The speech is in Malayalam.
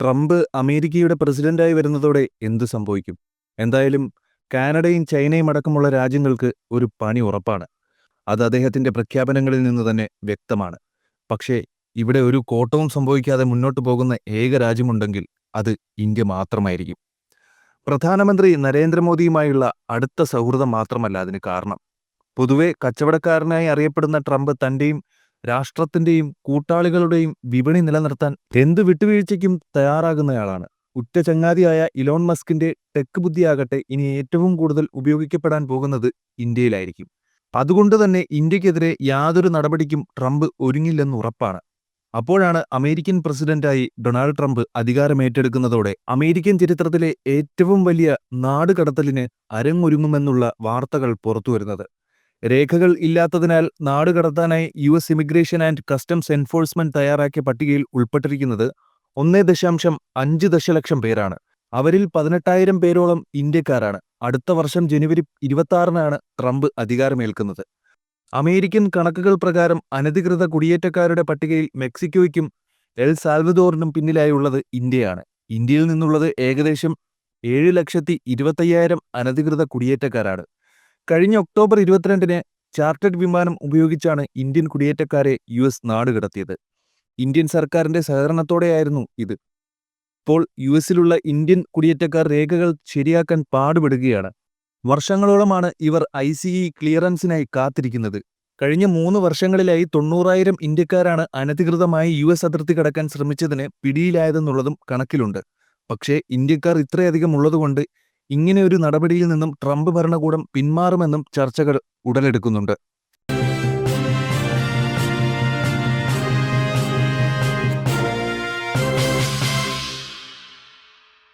ട്രംപ് അമേരിക്കയുടെ പ്രസിഡന്റായി വരുന്നതോടെ എന്തു സംഭവിക്കും? എന്തായാലും കാനഡയും ചൈനയും അടക്കമുള്ള രാജ്യങ്ങൾക്ക് ഒരു പണി ഉറപ്പാണ്. അത് അദ്ദേഹത്തിന്റെ പ്രഖ്യാപനങ്ങളിൽ നിന്ന് തന്നെ വ്യക്തമാണ്. പക്ഷേ ഇവിടെ ഒരു കോട്ടവും സംഭവിക്കാതെ മുന്നോട്ടു പോകുന്ന ഏക രാജ്യമുണ്ടെങ്കിൽ അത് ഇന്ത്യ മാത്രമായിരിക്കും. പ്രധാനമന്ത്രി നരേന്ദ്രമോദിയുമായുള്ള അടുത്ത സൗഹൃദം മാത്രമല്ല അതിന് കാരണം. പൊതുവെ കച്ചവടക്കാരനായി അറിയപ്പെടുന്ന ട്രംപ് തന്റെയും രാഷ്ട്രത്തിന്റെയും കൂട്ടാളികളുടെയും വിപണി നിലനിർത്താൻ എന്ത് വിട്ടുവീഴ്ചയ്ക്കും തയ്യാറാകുന്നയാളാണ്. ഉറ്റ ചങ്ങാതിയായ ഇലോൺ മസ്കിന്റെ ടെക് ബുദ്ധിയാകട്ടെ ഇനി ഏറ്റവും കൂടുതൽ ഉപയോഗിക്കപ്പെടാൻ പോകുന്നത് ഇന്ത്യയിലായിരിക്കും. അതുകൊണ്ട് തന്നെ ഇന്ത്യക്കെതിരെ യാതൊരു നടപടിക്കും ട്രംപ് ഒരുങ്ങില്ലെന്ന് ഉറപ്പാണ്. അപ്പോഴാണ് അമേരിക്കൻ പ്രസിഡന്റായി ഡൊണാൾഡ് ട്രംപ് അധികാരമേറ്റെടുക്കുന്നതോടെ അമേരിക്കൻ ചരിത്രത്തിലെ ഏറ്റവും വലിയ നാടുകടത്തലിന് അരങ്ങൊരുങ്ങുമെന്നുള്ള വാർത്തകൾ പുറത്തുവരുന്നത്. രേഖകൾ ഇല്ലാത്തതിനാൽ നാടുകടത്താനായി US immigration and customs enforcement തയ്യാറാക്കിയ പട്ടികയിൽ ഉൾപ്പെട്ടിരിക്കുന്നത് 1.5 ദശലക്ഷം പേരാണ്. അവരിൽ 18,000 പേരോളം ഇന്ത്യക്കാരാണ്. അടുത്ത വർഷം ജനുവരി 26-നാണ് ട്രംപ് അധികാരമേൽക്കുന്നത്. അമേരിക്കൻ കണക്കുകൾ പ്രകാരം അനധികൃത കുടിയേറ്റക്കാരുടെ പട്ടികയിൽ മെക്സിക്കോയ്ക്കും എൽ സാൽവദോറിനും പിന്നിലായുള്ളത് ഇന്ത്യയാണ്. ഇന്ത്യയിൽ നിന്നുള്ളത് ഏകദേശം 7,25,000 അനധികൃത കുടിയേറ്റക്കാരാണ്. കഴിഞ്ഞ ഒക്ടോബർ 22-ന് ചാർട്ടേഡ് വിമാനം ഉപയോഗിച്ചാണ് ഇന്ത്യൻ കുടിയേറ്റക്കാരെ US നാടുകടത്തിയത്. ഇന്ത്യൻ സർക്കാരിന്റെ സഹകരണത്തോടെയായിരുന്നു ഇത്. ഇപ്പോൾ US-ലുള്ള ഇന്ത്യൻ കുടിയേറ്റക്കാർ രേഖകൾ ശരിയാക്കാൻ പാടുപെടുകയാണ്. വർഷങ്ങളോളമാണ് ഇവർ ICE ക്ലിയറൻസിനായി കാത്തിരിക്കുന്നത്. കഴിഞ്ഞ 3 വർഷങ്ങളിലായി 90,000 ഇന്ത്യക്കാരാണ് അനധികൃതമായി US അതിർത്തി കടക്കാൻ ശ്രമിച്ചതിന് പിടിയിലായതെന്നുള്ളതും കണക്കിലുണ്ട്. പക്ഷേ ഇന്ത്യക്കാർ ഇത്രയധികം ഉള്ളതുകൊണ്ട് ഇങ്ങനെ ഒരു നടപടിയിൽ നിന്നും ട്രംപ് ഭരണകൂടം പിന്മാറുമെന്നും ചർച്ചകൾ ഉടലെടുക്കുന്നുണ്ട്.